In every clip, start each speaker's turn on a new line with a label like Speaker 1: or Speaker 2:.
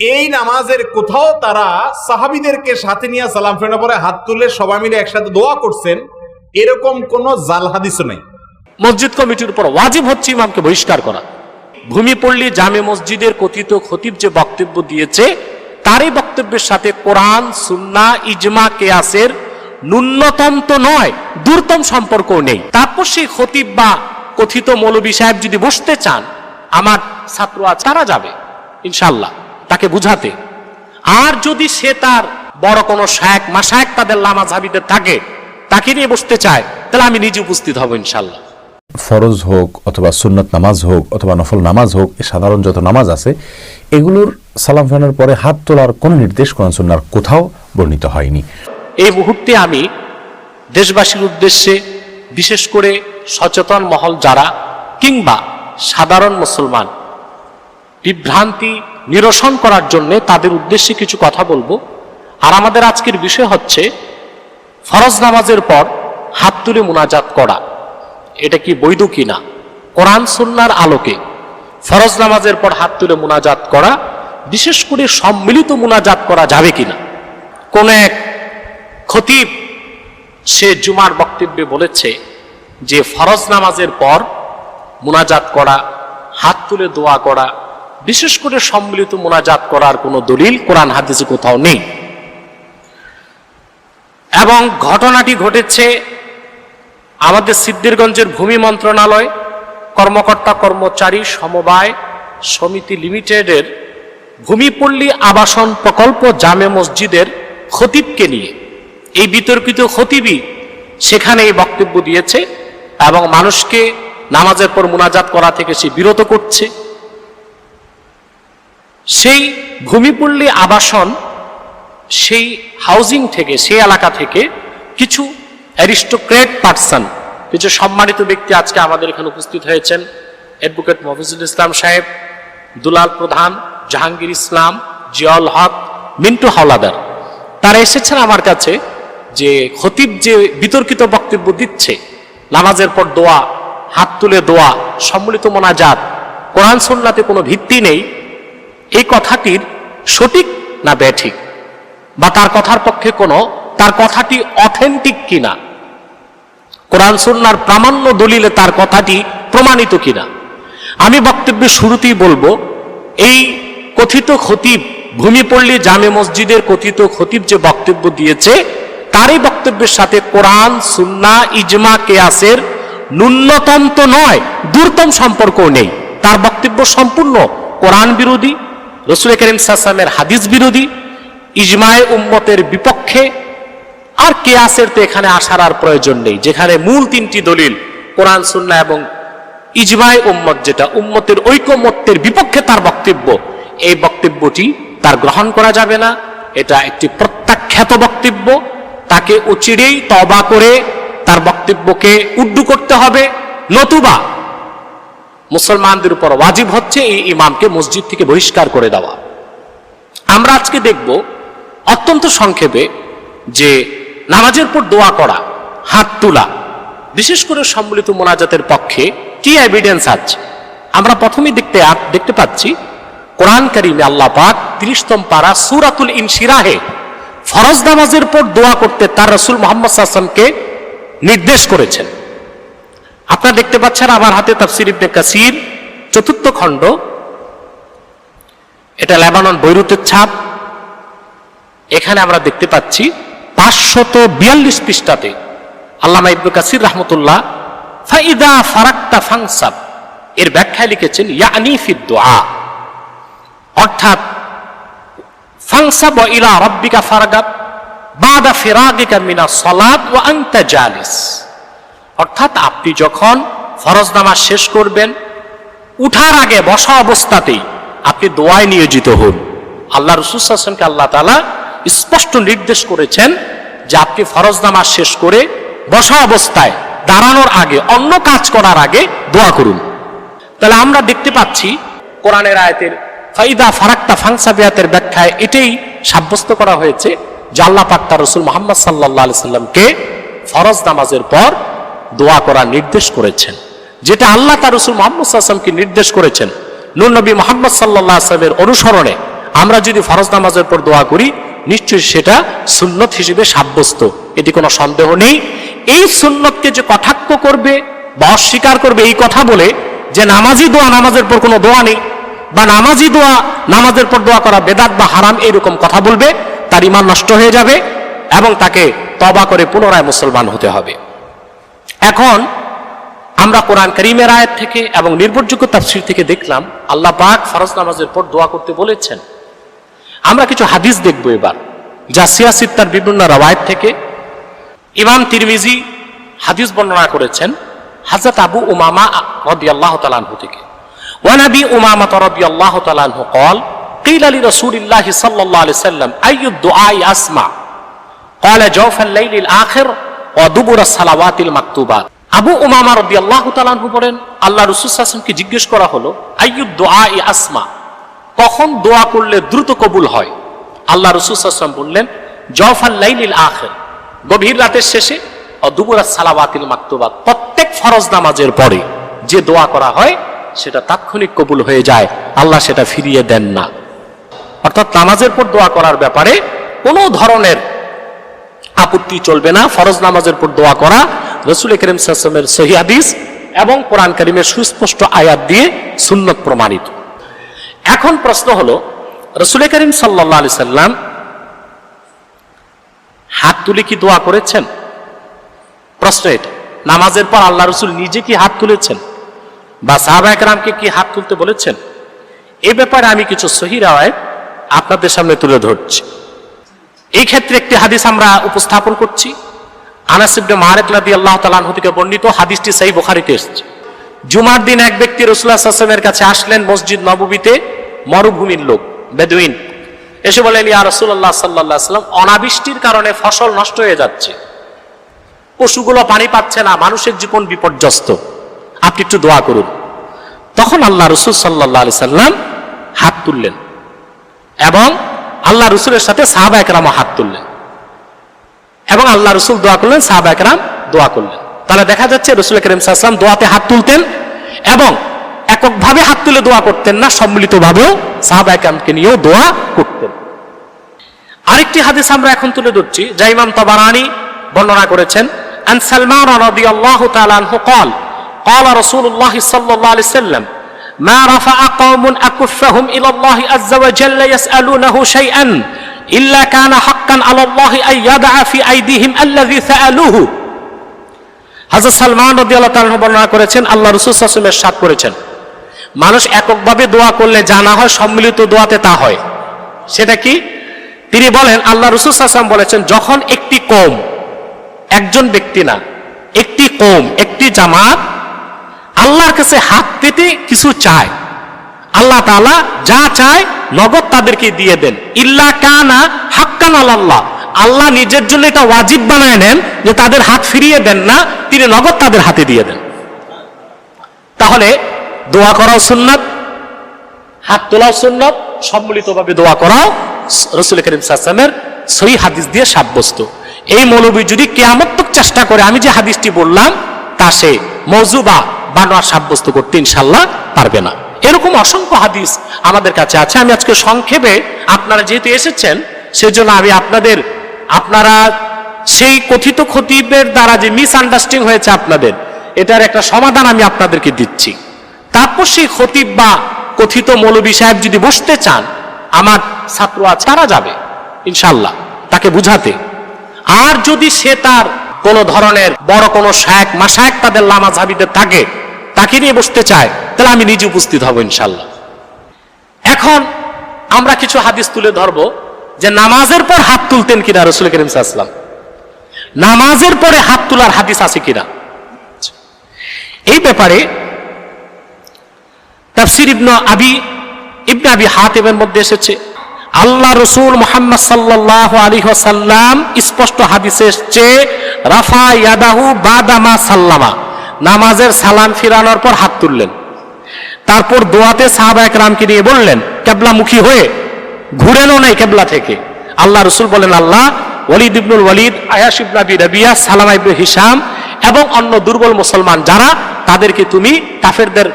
Speaker 1: এই নামাজের কোথাও তারা সাহাবীদেরকে সাথে নিয়ে সালাম ফেরানোর পরে হাত তুলে সবাই মিলে একসাথে দোয়া করছেন, এরকম কোন জাল হাদিসও নাই।
Speaker 2: মসজিদ কমিটির উপর ওয়াজিব হচ্ছে ইমামকে বহিষ্কার করা। ভূমিপল্লী জামে মসজিদের কথিত খতিব যে বক্তব্য দিয়েছে, তারই বক্তব্যের সাথে কোরআন, সুন্নাহ, ইজমা, কিয়াসের ন্যূনতম তো নয়, দূরতম সম্পর্কও নেই। তারপর সেই খতিব বা কথিত মৌলবী সাহেব যদি বসতে চান, আমার ছাত্র আছে, তারা যাবে ইনশাল্লাহ তাকে বুঝাতে। আর যদি সে তার বড় কোনো শায়েখ মাশায়েখ তাদের লামাযহাবীদের থাকে, তাকে নিয়ে বসতে চায়, তাহলে আমি নিজে উপস্থিত হব ইনশাল্লাহ।
Speaker 3: ফরজ হোক অথবা সুন্নত নামাজ হোক অথবা নফল নামাজ হোক, সাধারণ যত নামাজ আছে এগুলোর সালাম ফেরানোর পরে হাত তোলার কোন নির্দেশ কোরআন সুন্নাহর কোথাও বর্ণিত হয়নি।
Speaker 2: এই মুহূর্তে আমি দেশবাসীর উদ্দেশ্যে, বিশেষ করে সচেতন মহল যারা কিংবা সাধারণ মুসলমান, বিভ্রান্তি নিরসন করার জন্য তাদের উদ্দেশ্যে কিছু কথা বলবো। আর আমাদের আজকের বিষয় হচ্ছে ফরজ নামাজের পর হাত তুলে মুনাজাত করা, এটা কি বৈধ কিনা? কোরআন সুন্নাহর আলোকে ফরজ নামাজের পর হাত তুলে মুনাজাত করা, বিশেষ করে সম্মিলিত মুনাজাত করা যাবে কিনা? কোন এক খতিব সে জুমার বক্তব্যে বলেছে যে ফরজ নামাজের পর মুনাজাত করা, হাত তুলে দোয়া করা, বিশেষ করে সম্মিলিত মুনাজাত করার কোনো দলিল কোরআন হাদিসে কোথাও নেই। এবং ঘটনাটি ঘটেছে আমাদের সিদ্ধিরগঞ্জের ভূমি মন্ত্রণালয় কর্মকর্তা কর্মচারী সমবায় সমিতি লিমিটেডের ভূমিপল্লী আবাসন প্রকল্প জামে মসজিদের খতিবকে নিয়ে। এই বিতর্কিত খতিবই সেখানে এই বক্তব্য দিয়েছে এবং মানুষকে নামাজের পর মুনাজাত করা থেকে সে বিরত করছে। সেই ভূমিপল্লী আবাসন, সেই হাউজিং থেকে, সেই এলাকা থেকে কিছু অ্যারিস্টোক্রেট পার্সন, কিছু সম্মানিত ব্যক্তি আজকে আমাদের এখানে উপস্থিত হয়েছেন। অ্যাডভোকেট মফিজুল ইসলাম সাহেব, দুলাল প্রধান, জাহাঙ্গীর ইসলাম, জিয়াউল হক, মিন্টু হাওলাদার, তারা এসেছেন আমার কাছে যে খতিব যে বিতর্কিত বক্তব্য দিচ্ছে, নামাজের পর দোয়া, হাত তুলে দোয়া, সম্মিলিত মোনাজাত, কোরআন সুন্নাহতে কোনো ভিত্তি নেই, এই কথাটির সঠিক না ব্যাঠিক, বা তার কথার পক্ষে তার কথাটি অথেন্টিক কিনা, কোরআন সুন্নাহর প্রামাণ্য দলিলে তার কথাটি প্রমাণিত কিনা। আমি বক্তব্যের শুরুতেই বলবো, এই কথিত খতিব, ভূমিপল্লী জামে মসজিদের কথিত খতিব যে বক্তব্য দিয়েছে, তারই বক্তব্যের সাথে কোরআন, সুন্নাহ, ইজমা, কিয়াসের ন্যূনতম তো নয়, দূরতম সম্পর্কও নেই। তার বক্তব্য সম্পূর্ণ কোরআন বিরোধী, রাসূল করিম সাল্লাল্লাহু আলাইহি ওয়াসাল্লামের হাদিস বিরোধী, ইজমায়ে উম্মতের বিপক্ষে। আর কিয়াসের তো এখানে আসার আর প্রয়োজন নেই, যেখানে মূল তিনটি দলিল কোরআন, সুন্নাহ এবং ইজমায়ে উম্মত, যেটা উম্মতের ঐকমত্যের বিপক্ষে তার বক্তব্য, এই বক্তব্যটি তার গ্রহণ করা যাবে না। এটা একটি প্রত্যাখ্যাত বক্তব্য। তাকে উচিরেই তওবা করে তার বক্তব্যকে উড্ডু করতে হবে, নতুবা মুসলমানদের উপর ওয়াজিব হচ্ছে এই ইমামকে মসজিদ থেকে বহিষ্কার করে দেওয়া। আমরা আজকে দেখব অত্যন্ত সংক্ষেপে যে নামাজের পর দোয়া করা, হাত তোলা, বিশেষ করে সম্মিলিত মোনাজাতের পক্ষে কি এভিডেন্স আছে। আমরা প্রথমেই দেখতে পাচ্ছি কোরআন কারীমে আল্লাহ পাক 30তম পারা সূরাতুল ইনশিরাহে ফরজ নামাজের পর দোয়া করতে তার রাসূল মুহাম্মদ সাল্লাল্লাহু আলাইহি ওয়াসাল্লামকে নির্দেশ করেছেন। আপনারা দেখতে পাচ্ছেন আমার হাতে তাফসীর ইবনে কাসির 4th খণ্ড, এটা লেবানন বৈরুতের ছাপ। এখানে আমরা দেখতে পাচ্ছি 542 পৃষ্ঠাতে আল্লামা ইবনে কাসির রাহমাতুল্লাহ ফাইদা ফারাকতা ফানসাব এর ব্যাখ্যায় লিখেছেন ইয়ানি ফিদ দুআ, অর্থাৎ ফানসাব ইলা রাব্বিকা ফারগাব বাদা ফিরাগিকা মিনাস সালাত ওয়া আনতা জালিস, অর্থাৎ আপনি যখন ফরজ নামাজ শেষ করবেন, উঠার আগে বসা অবস্থাতেই আপনি দোয়ায় নিয়োজিত হন। আল্লাহ রাসূল সাল্লাল্লাহু আলাইহি ওয়াসাল্লামকে আল্লাহ তাআলা স্পষ্ট নির্দেশ করেছেন যে আপনি ফরজ নামাজ শেষ করে বসা অবস্থায়, দাঁড়ানোর আগে, অন্য কাজ করার আগে দোয়া করুন। তাহলে আমরা দেখতে পাচ্ছি কোরআনের আয়াতের ফাইদা ফারাকতা ফানসাব আয়াতের ব্যাখ্যায় এটাই সাব্যস্ত করা হয়েছে যে আল্লাহ পাক তার রাসূল মুহাম্মদ সাল্লাল্লাহু আলাইহি সাল্লামকে ফরজ নামাজের পর দোয়া করার নির্দেশ করেছেন, যেটা আল্লাহ তার রাসূল মুহাম্মদ সাল্লাল্লাহু আলাইহি ওয়াসাল্লামকে নির্দেশ করেছেন নূর নবী মুহাম্মদ সাল্লাল্লাহু আলাইহি ওয়াসাল্লামের অনুসরণে আমরা যদি ফরজ নামাজের পর দোয়া করি নিশ্চয়ই সেটা সুন্নত হিসেবে সাব্যস্ত, এটি কোনো সন্দেহ নেই। এই সুন্নতকে যে কটাক্ষ করবে বা অস্বীকার করবে এই কথা বলে যে নামাজি দোয়া নামাজের পর কোনো দোয়া নেই, বা নামাজি দোয়া নামাজের পর দোয়া করা বেদাত বা হারাম, এরকম কথা বলবে, তার ঈমান নষ্ট হয়ে যাবে এবং তাকে তওবা করে পুনরায় মুসলমান হতে হবে। এখন আমরা কোরআন কারীমের আয়াত থেকে এবং নির্ভরযোগ্য তাফসীর থেকে দেখলাম আল্লাহ পাক ফরজ নামাজের পর দোয়া করতে বলেছেন। আমরা কিছু হাদিস দেখব এবার, যা সিয়াসিত্তার বিভিন্ন রওয়ায়াত থেকে। ইমাম তিরমিজি হাদিস বর্ণনা করেছেন হযরত আবু উমামা রাদিয়াল্লাহু তাআলা আনহু থেকে। ওয়া নবী উমামা রাদিয়াল্লাহু তাআলা আনহু قال قيل لرسول الله صلى الله عليه وسلم اي الدعاء اسمع قال جوف الليل الاخر ودبر الصلوات المكتوبات। আবু উমামা রাদিয়াল্লাহু তাআলা আনহু বলেন আল্লাহ রাসূল সাল্লাল্লাহু আলাইহি ওয়াসাল্লামকে জিজ্ঞেস করা হলো আইয়ুদ দুআই আসমা, কখন দোয়া করলে দ্রুত কবুল হয়? আল্লাহ রাসূল সাল্লাল্লাহু আলাইহি ওয়াসাল্লাম বললেন জওফাল লাইলিল আখির, গভীর রাতের শেষে, ও দুবুরাস সালাওয়াতিল মাকতুবাত, প্রত্যেক ফরজ নামাজের পরে যে দোয়া করা হয় সেটা তাৎক্ষণিক কবুল হয়ে যায়, আল্লাহ সেটা ফিরিয়ে দেন না। অর্থাৎ নামাজের পর দোয়া করার ব্যাপারে কোনো ধরনের আপত্তি চলবে না। ফরজ নামাজের পর দোয়া করা রাসূল কারীম সাল্লাল্লাহু আলাইহি ওয়াসাল্লামের সহিহ হাদিস এবং কোরআন কারীমের সুস্পষ্ট আয়াত দিয়ে সুন্নত প্রমাণিত। এখন প্রশ্ন হলো রাসূল কারীম সাল্লাল্লাহু আলাইহি সাল্লাম হাত তুলে কি দোয়া করেছেন? প্রশ্ন এটা। নামাজের পর আল্লাহ রাসূল নিজে কি হাত তুলেছেন বা সাহাবায়ে কেরামকে কি হাত তুলতে বলেছেন? এই ব্যাপারে আমি কিছু সহিহ রাওয়ায়াত আপনাদের সামনে তুলে ধরছি। এই ক্ষেত্রে একটি হাদিস আমরা উপস্থাপন করছি। আনাস ইবনে মালিক রাদিয়াল্লাহু তাআলা আনহু থেকে বর্ণিত, হাদিসটি সহিহ বুখারীতে এসেছে। জুমার দিন এক ব্যক্তি রাসূলুল্লাহ সাল্লাল্লাহু আলাইহি ওয়াসাল্লামের কাছে আসলেন, মসজিদ নববীতে মরুভূমির লোক, বেদুইন, এসে বলেন ইয়া রাসূলুল্লাহ সাল্লাল্লাহু আলাইহি ওয়াসাল্লাম, অনাবৃষ্টির কারণে ফসল নষ্ট হয়ে যাচ্ছে, পশুগুলো পানি পাচ্ছে না, মানুষের জীবন বিপর্যস্ত, আপনি একটু দোয়া করুন। তখন আল্লাহ রাসূল সাল্লাল্লাহু আলাইহি ওয়াসাল্লাম হাত তুললেন এবং আল্লাহ রাসূলের সাথে সাহাবায়ে কেরাম হাত তুললেন এবং আল্লাহ রাসূল দোয়া করলেন, সাহাবায়ে কেরাম দোয়া করলেন। তাহলে দেখা যাচ্ছে রাসূল কারীম সাল্লাল্লাহু আলাইহি ওয়াসাল্লাম দোয়াতে হাত তুলতেন এবং এককভাবে হাত তুলে দোয়া করতেন না, সম্মিলিতভাবেও সাহাবায়ে কেরামকে নিয়েও দোয়া করতেন। আরেকটি হাদিস আমরা এখন তুলে ধরছি, যা ইমাম তাবারানী বর্ণনা করেছেন। আন সালমান রাদিয়াল্লাহু তাআলা আনহু قال قال رسول الله صلى الله عليه وسلم ما رفع قوم أكفهم إلى الله عز وجل يسألونه شيئا إلا كان حقا على الله أن يدع في أيديهم الذي سألوه। হযরত সালমান রাদিয়াল্লাহু তাআলা বর্ণনা করেছেন আল্লাহ রাসূল সাল্লাল্লাহু আলাইহি ওয়াসাল্লাম ইরশাদ করেছেন, মানুষ এককভাবে দোয়া করলে যা না হয় সম্মিলিত দোয়াতে তা হয়। সেটা কি? তিনি বলেন আল্লাহ রাসূল সাল্লাল্লাহু আলাইহি ওয়াসাল্লাম বলেছেন, যখন একটি কওম, একজন ব্যক্তি না, একটি কওম, একটি জামাত আল্লাহর কাছে হাত পেতে কিছু চায়, আল্লাহ তাআলা যা চায় নগদ তাদেরকে দিয়ে দেন। ইল্লা কানা হাক্কান আলাল্লাহ, আল্লাহ নিজের জন্য এটা ওয়াজিব বানায় নেন যে তাদের হাত ফিরিয়ে দেন না, তিনি নগদ তাদের হাতে দিয়ে দেন। তাহলে দোয়া করাও সুন্নাত, হাত তোলাও সুন্নাত, সম্মিলিতভাবে দোয়া করাও রাসূল কারীম সাল্লাল্লাহু আলাইহি ওয়াসাল্লামের সহিহ হাদিস দিয়ে সাব্যস্ত। এই মৌলবী যদি কিয়ামত তক চেষ্টা করে আমি যে হাদিসটি বললাম তা সে মওযুবা বানোয়ার সাব্যস্ত করতে ইনশাআল্লাহ পারবে না। এরকম অসংখ্য হাদিস আমাদের কাছে আছে। আমি আজকে সংক্ষেপে, আপনারা যেহেতু এসেছেন সেজন্য আমি আপনারা সেই কথিত খতিবের দ্বারা যে মিসআন্ডারস্ট্যান্ডিং হয়েছে আপনাদের, এটার একটা সমাধান আমি আপনাদেরকে দিচ্ছি। তারপর সেই খতিব বা কথিত মৌলবী সাহেব যদি বসতে চান, আমার ছাত্র আছে, তারা যাবে ইনশাআল্লাহ তাকে বুঝাতে। আর যদি সে তার কোন ধরনের বড় কোন শায়েখ মাশায়েখ তাদের লামা যাবিদের থাকে, তাকে নিয়ে বসতে চায়, তাহলে আমি নিজে উপস্থিত হব ইনশাআল্লাহ। এখন আমরা কিছু হাদিস তুলে ধরবো যে নামাজের পর হাত তুলতেন কিনা রাসূল কারীম সাল্লাল্লাহু আলাইহি ওয়াসাল্লাম, নামাজের পরে হাত তোলার হাদিস আছে কিনা। এই ব্যাপারে তাফসীর ইবনে আবি হাতিমের মধ্যে এসেছে, আল্লাহ রাসূল মুহাম্মদ সাল্লাল্লাহু আলাইহি ওয়াসাল্লাম স্পষ্ট হাদিসে এসেছে রাফা ইয়াদাহু বাদামা সাল্লামা, নামাজের সালাম ফিরানোর পর হাত তুললেন। তারপর দোয়াতে সাহাবায়ে কেরামকে নিয়ে বললেন কিবলামুখী হয়ে, ঘুরেনও নাই কিবলা থেকে। আল্লাহ রাসূল বলেন, আল্লাহ ওয়ালিদ ইবনুল ওয়ালিদ, আয়াশ ইবনে আবি রাবিয়া, সালামা ইবনে হিশাম এবং অন্য দুর্বল মুসলমান যারা, তাদেরকে তুমি কাফেরদের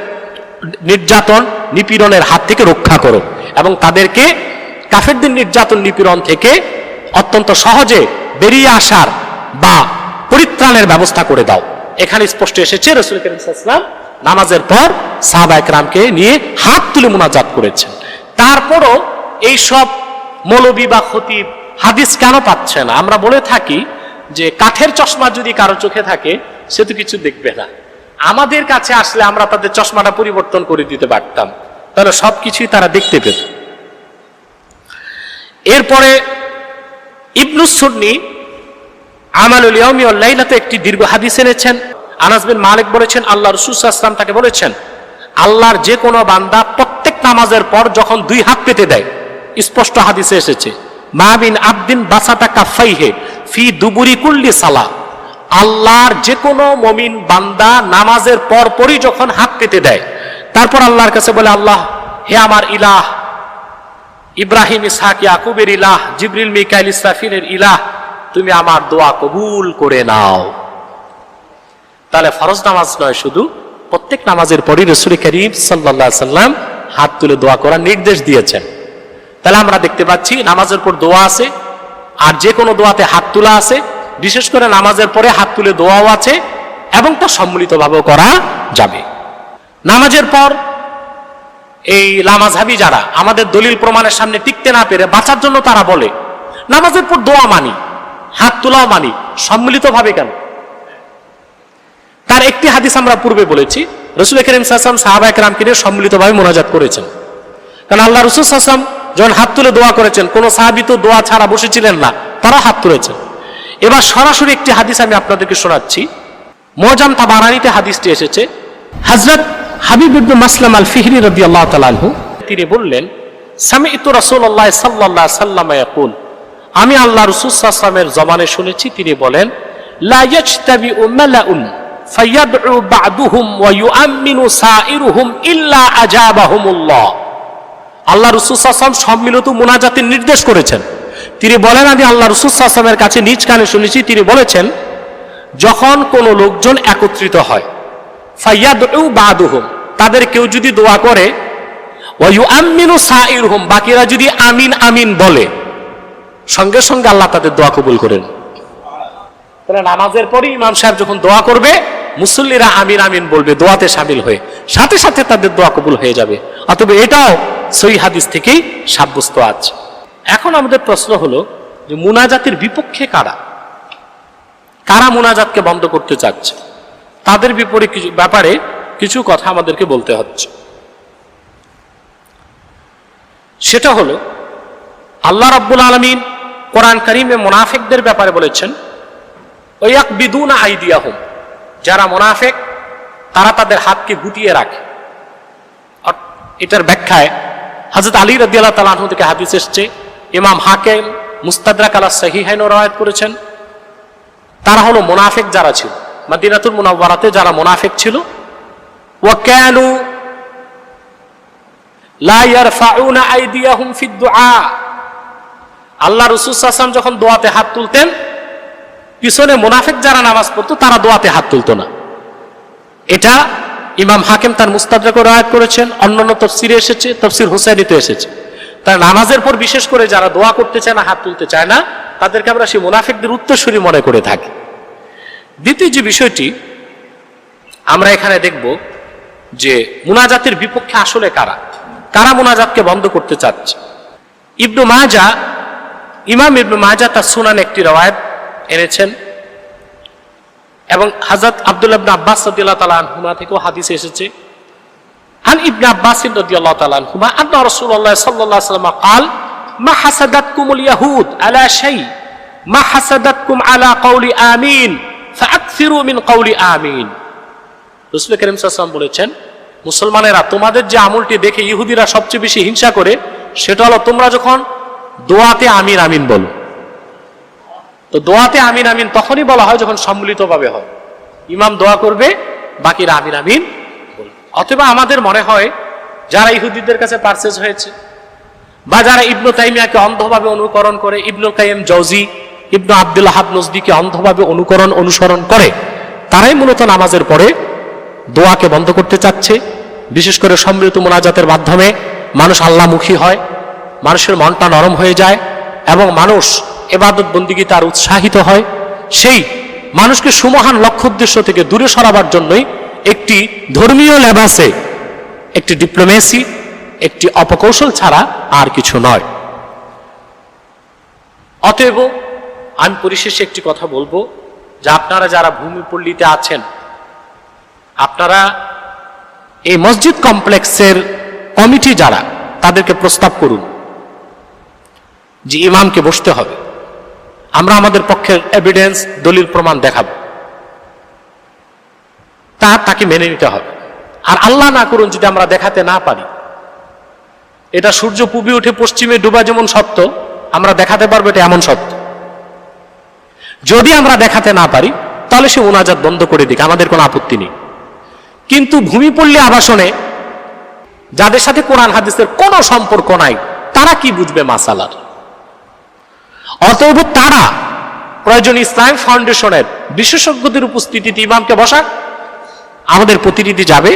Speaker 2: নির্যাতন নিপীড়নের হাত থেকে রক্ষা করো এবং তাদেরকে কাফেরদের নির্যাতন নিপীড়ন থেকে অত্যন্ত সহজে বেরিয়ে আসার বা পরিত্রাণের ব্যবস্থা করে দাও। এখানে স্পষ্ট এসেছে রাসূল করিম সাল্লাল্লাহু আলাইহি ওয়াসাল্লাম নামাজের পর সাহাবায়ে কেরামকে নিয়ে হাত তুলে মুনাজাত করেছেন। তারপরও এইসব মৌলবী বা খতিব হাদিস কেন পাচ্ছে না? আমরা বলে থাকি যে কাঠের চশমা যদি কারো চোখে থাকে সে তো কিছু দেখবে না। আমাদের কাছে আসলে আমরা তাদের চশমাটা পরিবর্তন করে দিতে পারতাম, তাহলে সবকিছুই তারা দেখতে পেত। এরপরে ইবনুস সুন্নি আমালুল ইয়াউমি ওয়াল লাইলাতে একটি দীর্ঘ হাদিস এনেছেন। আনাস বিন মালিক বলেছেন, আল্লাহ রাসূল সাল্লাল্লাহু আলাইহি ওয়াসাল্লাম তাকে বলেছেন, আল্লাহর যে কোনো বান্দা প্রত্যেক নামাজের পর যখন দুই হাত পেতে দেয়, স্পষ্ট হাদিসে এসেছে, মা বিন আবদিন বাসাতা কাফাইহে ফি দুবুরি কুল্লি সালাহ, আল্লাহর যে কোনো মুমিন বান্দা নামাজের পর পরই যখন হাত পেতে দেয়, তারপর আল্লাহর কাছে বলে, আল্লাহ হে আমার ইলাহ, ইব্রাহিম ইসহাক ইয়াকুবের ইলাহ, জিবরিল মিকাইল ইসরাফিলের ইলাহ, তুমি আমার দোয়া কবুল করে নাও। তাহলে ফরজ নামাজ নয়, শুধু প্রত্যেক নামাজের পরই রাসূল করিম সাল্লাল্লাহু আলাইহি ওয়াসাল্লাম হাত তুলে দোয়া করার নির্দেশ দিয়েছেন। তাহলে আমরা দেখতে পাচ্ছি নামাজের পর দোয়া আছে, আর যে কোনো দোয়াতে হাত তোলা আছে, বিশেষ করে নামাজের পরে হাত তুলে দোয়াও আছে, এবং তা সম্মিলিতভাবেও করা যাবে। নামাজের পর এই লামাযহাবী যারা আমাদের দলিল প্রমাণের সামনে টিকতে না পেরে বাঁচার জন্য তারা বলে নামাজের পর দোয়া মানি, হাত তোলাও মানি, সম্মিলিতভাবে কেন? তার একটি হাদিস আমরা পূর্বে বলেছি, রাসূল করিম সাল্লাল্লাহু আলাইহি ওয়াসাল্লাম সাহাবায়ে কেরামকে নিয়ে সম্মিলিতভাবে মুনাজাত করেছেন। কারণ আল্লাহ রাসূল সাল্লাল্লাহু আলাইহি ওয়াসাল্লাম যখন হাত তুলে দোয়া করেছেন, কোন সাহাবী তো দোয়া ছাড়া বসেছিলেন না, তারা হাত তুলেছেন। এবার সরাসরি একটি হাদিস আমি আপনাদেরকে শোনাচ্ছি। মুআজাম তাবারানীতে হাদিসটি এসেছে। হযরত হাবিব ইবনে মাসলাম আল ফিহরি রাদিয়াল্লাহু তাআলা আনহু তিনি বললেন, সামি'তু রাসূলুল্লাহ সাল্লাল্লাহু আলাইহি ওয়াসাল্লাম ইয়াকুল, আমি আল্লাহ রাসূল সাল্লাল্লাহু আলাইহি ওয়াসাল্লামের জবানে শুনেছি তিনি বলেন, লা ইয়াজতাবিউ মালাউন ফায়াদউ বা'দুহুম ওয়া ইউআমিনু সাইরুহুম ইল্লা আজাবাহুমুল্লাহ। আল্লাহ রাসূল সাল্লাল্লাহু আলাইহি ওয়াসাল্লাম সম্মিলিত মুনাজাতের নির্দেশ করেছেন। তিনি বলেন, আমি আল্লাহ রাসূল সাল্লাল্লাহু আলাইহি ওয়াসাল্লামের কাছে নিজ কানে শুনেছি তিনি বলেছেন, যখন কোন লোকজন একত্রিত হয়, ফায়াদউ বা'দুহুম, তাদের কেউ যদি দোয়া করে, ওয়া ইউআমিনু সাইরুহুম, বাকিরা যদি আমিন আমিন বলে, সঙ্গে সঙ্গে আল্লাহ তাদের দোয়া কবুল করেন। তাহলে নামাজের পরে ইমাম সাহেব যখন দোয়া করবে, মুসল্লিরা আমিন আমিন বলবে দোয়াতে শামিল হয়ে, সাথে সাথে তাদের দোয়া কবুল হয়ে যাবে। অতএব এটাও সহিহ হাদিস থেকেই সাব্যস্ত আছে। এখন আমাদের প্রশ্ন হলো যে মুনাজাতের বিপক্ষে কারা? কারা মুনাজাতকে বন্ধ করতে চাচ্ছে? তাদের ব্যাপারে কিছু কথা আমাদেরকে বলতে হচ্ছে। সেটা হলো, আল্লাহ রাব্বুল আলামিন কোরআন কারীমে মুনাফিকদের ব্যাপারে বলেছেন, ওয়ায়াকবিদুনা আইদিয়াহুম, যারা মুনাফিক তারা তাদের হাতকে গুটিয়ে রাখে। এটার ব্যাখ্যায় হযরত আলী রাদিয়াল্লাহু তাআলা আনহু থেকে হাদিস এসেছে, ইমাম হাকিম মুস্তাদরাক আলা সহিহাইন রওয়ায়াত করেছেন। তারা হলো মুনাফিক যারা ছিল মদিনাতুল মুনাওয়ারাতে, যারা মুনাফিক ছিল, ওয়া কানু লা ইয়ারফাউনা আইদিয়াহুম ফিদ দুআ, আল্লাহ রাসূল সাল্লাল্লাহু আলাইহি ওয়াসাল্লাম যখন দোয়াতে হাত তুলতেন, পিছনে মুনাফিক যারা নামাজ পড়তো তারা দোয়াতে হাত তুলতো না। এটা ইমাম হাকিম তার মুস্তাদরাকে রওয়ায়াত করেছেন, অন্যান্য তাফসিরে এসেছে, তাফসির হুসাইনিতে এসেছে। তার নামাজের পর বিশেষ করে যারা দোয়া করতে চায় না, হাত তুলতে চায় না, তাদেরকে আমরা সেই মুনাফিকদের উত্তরসূরি মনে করে থাকি। দ্বিতীয় যে বিষয়টি আমরা এখানে দেখব যে মুনাজাতের বিপক্ষে আসলে কারা, কারা মুনাজাতকে বন্ধ করতে চাচ্ছে। ইবনু মাজাহ, ইমাম ইবনু মাজাহ তার সুনানে একটি রওয়ায়াত এনেছেন, এবং হযরত আব্দুল্লাহ ইবনে আব্বাস রাদিয়াল্লাহু তাআলা আনহুমা থেকেও হাদিস এসেছে। আন ইবনে আব্বাস রাদিয়াল্লাহু তাআলা আনহুমা আন্না রাসূলুল্লাহ সাল্লাল্লাহু আলাইহি ওয়াসাল্লাম قال ما حسدتكم اليهود على شيء ما حسدتكم على قول آمين فأكثروا من قول آمين। রাসূল করিম সাল্লাল্লাহু আলাইহি ওয়াসাল্লাম বলেছেন, মুসলমানেরা তোমাদের যে আমলটি দেখে ইহুদিরা সবচেয়ে বেশি হিংসা করে, সেটা হলো তোমরা যখন দোয়াতে আমিন আমিন বলো। তো দোয়াতে আমিন আমিন তখনই বলা হয় যখন সম্মিলিতভাবে হয়, ইমাম দোয়া করবে, বাকিরা আমিন আমিন বলবে। অথবা আমাদের মনে হয় যারা ইহুদিদের কাছে পারচেজ হয়েছে, বা যারা ইবনু তাইমিয়াকে অন্ধভাবে অনুকরণ করে, ইবনুল কাইয়িম জাওজি, ইবনু আব্দুল ওয়াহাব নজদীকে অন্ধভাবে অনুসরণ করে, তারাই মূলত নামাজের পরে দোয়াকে বন্ধ করতে চাচ্ছে। বিশেষ করে সম্মিলিত মুনাজাতের মাধ্যমে মানুষ আল্লাহমুখী হয়, মানুষের মনটা নরম হয়ে যায় এবং মানুষ ইবাদত বন্দিগিতে আর উৎসাহিত হয়। সেই মানুষকে সুমহান লক্ষ্য উদ্দেশ্য থেকে দূরে সরাবার জন্যই একটি ধর্মীয় লেবাসে একটি ডিপ্লোমেসি, একটি অপকৌশল ছাড়া আর কিছু নয়। অতএব আমি পরিশেষে একটি কথা বলবো যে আপনারা যারা ভূমিপল্লীতে আছেন, আপনারা এই মসজিদ কমপ্লেক্সের কমিটি যারা, তাদেরকে প্রস্তাব করুন যে ইমামকে বসতে হবে। আমরা আমাদের পক্ষের এভিডেন্স, দলিল প্রমাণ দেখাবো, তাকে মেনে নিতে হবে। আর আল্লাহ না করুন যদি আমরা দেখাতে না পারি, এটা সূর্য পূবে উঠে পশ্চিমে ডুবা যেমন সত্য, আমরা দেখাতে পারবো এটা এমন সত্য। যদি আমরা দেখাতে না পারি তাহলে সে মুনাজাত বন্ধ করে দিক, আমাদের কোনো আপত্তি নেই। কিন্তু ভূমিপল্লী আবাসনে যাদের সাথে কোরআন হাদিসের কোনো সম্পর্ক নাই, তারা কি বুঝবে মাসালার? অতএব তারা প্রয়োজন ইসলাম ফাউন্ডেশনের বিশেষজ্ঞদের উপস্থিতিতে ইমামকে বসাক, আমাদের প্রতিনিধি যাবে,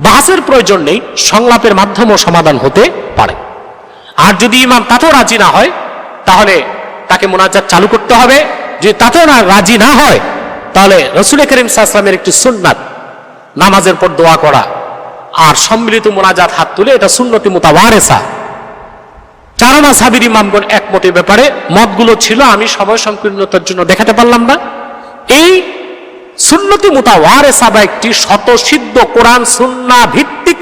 Speaker 2: বাহাসের প্রয়োজন নেই, সংলাপের মাধ্যমেও সমাধান হতে পারে। আর যদি ইমাম তাতেও রাজি না হয় তাহলে তাকে মুনাজাত চালু করতে হবে। যদি তাতেও রাজি না হয় তাহলে রাসূল করিম সাল্লাল্লাহু আলাইহি ওয়াসাল্লামের একটি সুন্নাত, নামাজের পর দোয়া করা আর সম্মিলিত মুনাজাত হাত তুলে, এটা সুন্নতি মুতাওয়ারেসা। চার মাযহাবের ইমামগণ একমতের ব্যাপারে মতগুলো ছিল, আমি সময় সংকীর্ণতার জন্য দেখাতে পারলাম না। এই সুন্নতি মুতাওয়ারেসা বা একটি স্বতঃসিদ্ধ কোরআন সুন্নাহ ভিত্তিক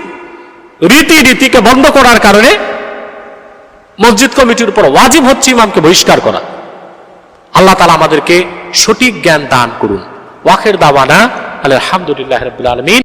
Speaker 2: রীতিকে বন্ধ করার কারণে মসজিদ কমিটির উপর ওয়াজিব হচ্ছে ইমামকে বহিষ্কার করা। আল্লাহ তাআলা আমাদেরকে সঠিক জ্ঞান দান করুন। ওয়াখির দাওয়ানা আলহামদুলিল্লাহি রাব্বিল আলামিন।